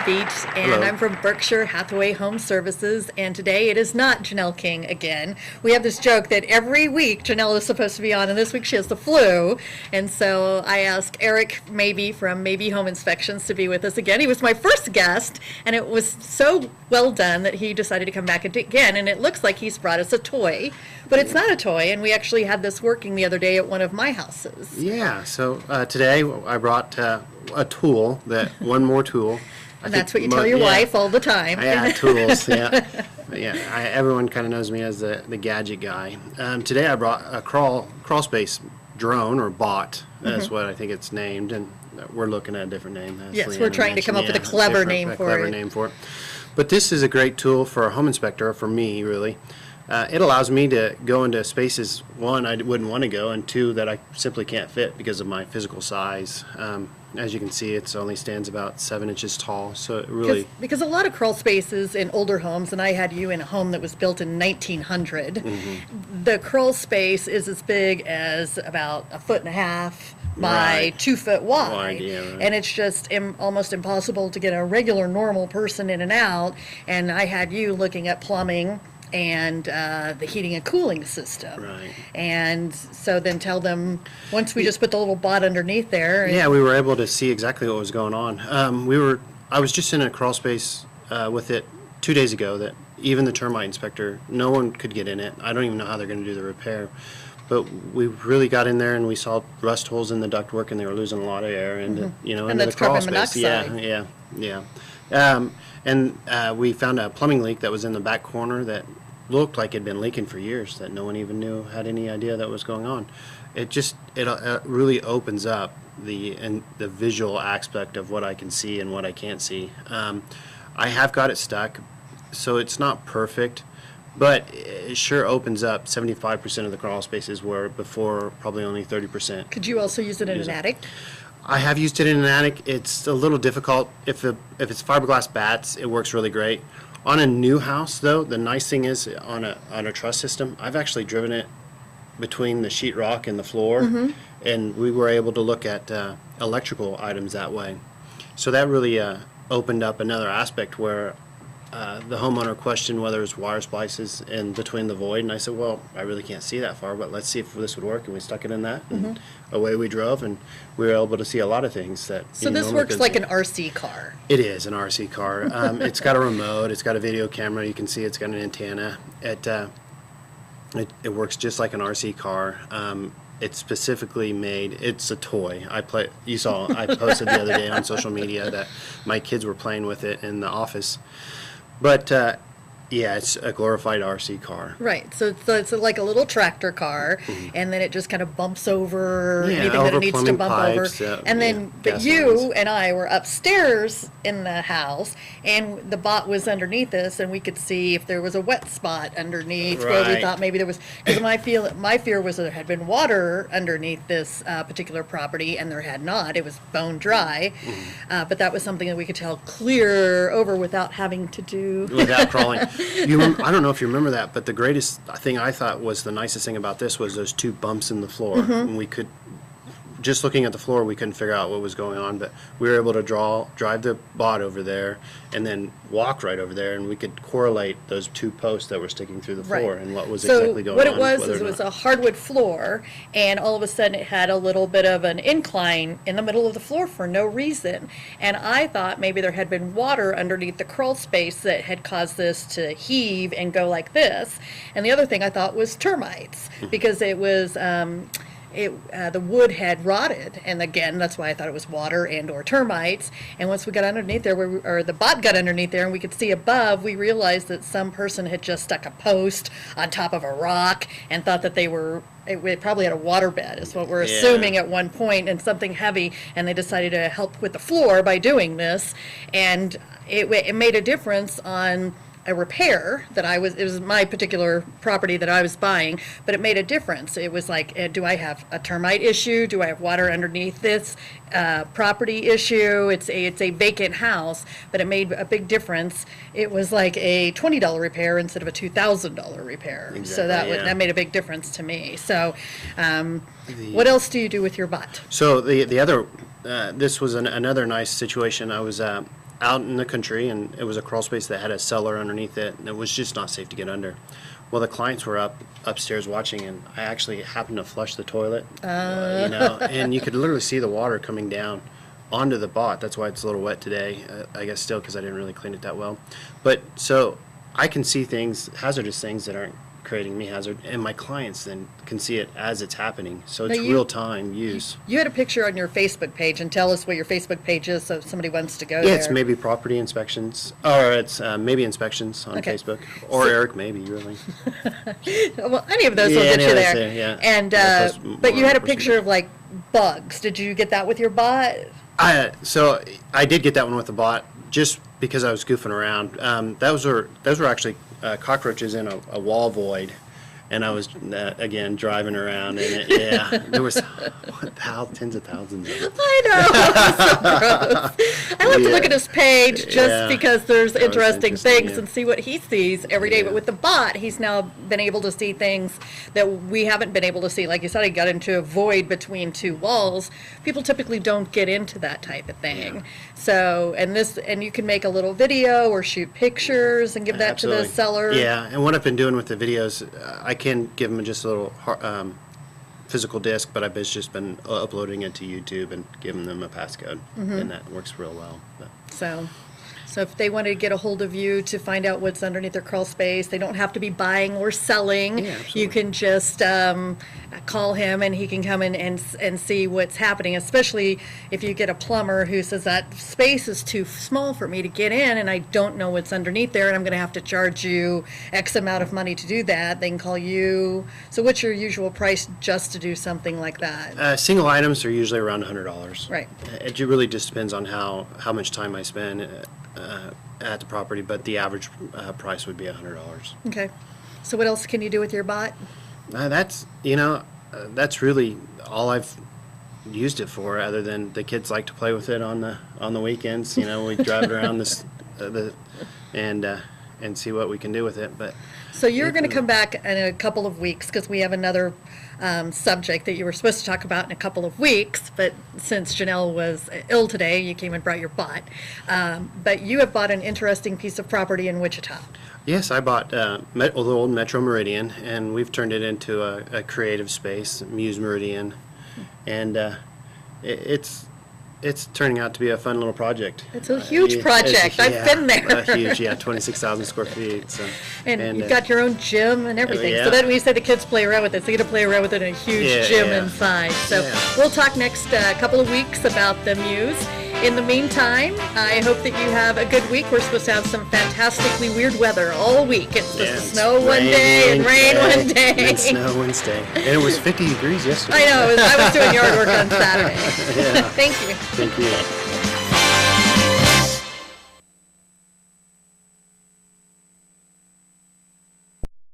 LeAnna Beach, and Hello. I'm from Berkshire Hathaway Home Services, and today it is not Janelle King again. We have this joke that every week Janelle is supposed to be on, and this week she has the flu, and so I asked Erik Maybee from Maybee Home Inspections to be with us again. He was my first guest, and it was so well done that he decided to come back again, and it looks like he's brought us a toy, but it's not a toy, and we actually had this working the other day at one of my houses. Yeah, so today I brought a tool, one more tool. And that's what you tell your wife all the time. Yeah, tools, yeah. Everyone kind of knows me as the gadget guy. Today I brought a crawl space drone, or bot. That's what I think it's named, and we're looking at a different name. As Yes, LeAnna we're trying to come up with a clever name for it. But this is a great tool for a home inspector, for me, really. It allows me to go into spaces, one, I wouldn't want to go, and two, that I simply can't fit because of my physical size. As you can see, it only stands about 7 inches tall, so it really... Because a lot of crawl spaces in older homes, and I had you in a home that was built in 1900, the crawl space is as big as about 1.5 feet by 2 foot wide. Yeah, right. And it's just almost impossible to get a regular, normal person in and out, and I had you looking at plumbing and the heating and cooling system. Right. And so then tell them, once we just put the little bot underneath there. Yeah, we were able to see exactly what was going on. I was just in a crawl space with it 2 days ago that even the termite inspector, no one could get in it. I don't even know how they're going to do the repair. But we really got in there and we saw rust holes in the ductwork, and they were losing a lot of air into, into the crawl space. Yeah. And we found a plumbing leak that was in the back corner that looked like it had been leaking for years, that no one even knew, had any idea that was going on. It really opens up the visual aspect of what I can see and what I can't see. I have got it stuck, so it's not perfect, but it sure opens up 75% of the crawl spaces where before probably only 30%. Could you also use it in an attic? I have used it in an attic. It's a little difficult. If it's fiberglass bats, it works really great. On a new house, though, the nice thing is on a truss system, I've actually driven it between the sheetrock and the floor, and we were able to look at electrical items that way. So that really opened up another aspect where the homeowner questioned whether it's wire splices in between the void, and I said, well, I really can't see that far, but let's see if this would work, and we stuck it in that, and away we drove, and we were able to see a lot of things that So this works like an RC car. It is an RC car. It's got a remote, it's got a video camera, you can see it's got an antenna. It works just like an RC car. It's specifically made, it's a toy. You saw, I posted the other day on social media that my kids were playing with it in the office. But yeah, it's a glorified RC car. Right. So it's like a little tractor car, and then it just kind of bumps over anything that over it needs to plumbing bump pipes, over. And then, but gas you lines. and I were upstairs in the house, and the bot was underneath us, and we could see if there was a wet spot underneath where we Right. thought maybe there was. Because my fear was that there had been water underneath this particular property, and there had not. It was bone dry, but that was something that we could tell clear over without having to do. Without crawling. I don't know if you remember that, but the greatest thing I thought was the nicest thing about this was those 2 bumps in the floor. And we could, just looking at the floor, we couldn't figure out what was going on, but we were able to drive the bot over there and then walk right over there, and we could correlate those 2 posts that were sticking through the floor and what was exactly going on. So what it was is it was a hardwood floor, and all of a sudden it had a little bit of an incline in the middle of the floor for no reason. And I thought maybe there had been water underneath the crawl space that had caused this to heave and go like this. And the other thing I thought was termites, because it was the wood had rotted, and again, that's why I thought it was water and or termites. And once we got underneath there, or the bot got underneath there, and we could see above, we realized that some person had just stuck a post on top of a rock and thought that it probably had a water bed, is what we're assuming at one point, and something heavy, and they decided to help with the floor by doing this, and it made a difference on a repair that it was my particular property that I was buying, but it made a difference. It was like, do I have a termite issue? Do I have water underneath this property issue? It's a vacant house, but it made a big difference. It was like a $20 repair instead of a $2,000 repair. Exactly, so that made a big difference to me. So what else do you do with your bot? So the other, this was another nice situation. I was out in the country, and it was a crawl space that had a cellar underneath it, and it was just not safe to get under. Well, the clients were upstairs watching, and I actually happened to flush the toilet, and you could literally see the water coming down onto the bot. That's why it's a little wet today, I guess still because I didn't really clean it that well. But so I can see things, hazardous things that aren't creating me hazard, and my clients then can see it as it's happening. So it's real-time use. You had a picture on your Facebook page, and tell us what your Facebook page is so if somebody wants to go there. Yeah, it's maybe property inspections, or it's maybe inspections on Facebook, or Erik Maybee, really. Well, any of those will get you there. Yeah. And but you had a picture of like bugs. Did you get that with your bot? So I did get that one with the bot, just because I was goofing around. Those were actually cockroaches in a wall void, and I was again driving around, and there was tens of thousands of them. I know. So gross. I like to look at his page just because there's interesting things and see what he sees every day. But with the bot, he's now been able to see things that we haven't been able to see. Like you said, he got into a void between two walls. People typically don't get into that type of thing. Yeah. So, and you can make a little video or shoot pictures and give that to the seller. Yeah, and what I've been doing with the videos, I can give them just a little physical disc, but I've just been uploading it to YouTube and giving them a passcode, and that works real well. But. So if they want to get a hold of you to find out what's underneath their crawl space, they don't have to be buying or selling. Yeah, you can just call him, and he can come in and see what's happening, especially if you get a plumber who says that space is too small for me to get in, and I don't know what's underneath there, and I'm going to have to charge you X amount of money to do that. They can call you. So what's your usual price just to do something like that? Single items are usually around $100. Right. It really just depends on how much time I spend at the property, but the average price would be $100. Okay. So what else can you do with your bot? That's really all I've used it for, other than the kids like to play with it on the weekends. We drive it around and see what we can do with it. But so you're going to come back in a couple of weeks, because we have another subject that you were supposed to talk about in a couple of weeks, but since Janelle was ill today, you came and brought your bot. But you have bought an interesting piece of property in Wichita. Yes, I bought the old Metro Meridian, and we've turned it into a creative space, Muse Meridian, and it's turning out to be a fun little project. It's a huge project. I've been there. Huge, 26,000 square feet. So, and you've got your own gym and everything. So then we say the kids play around with it. So you get to play around with it in a huge gym inside. So we'll talk next couple of weeks about the Muse. In the meantime, I hope that you have a good week. We're supposed to have some fantastically weird weather all week. It's supposed to snow one day and rain one day. And snow Wednesday. And it was 50 degrees yesterday. I know. I was doing yard work on Saturday. Thank you. Thank you.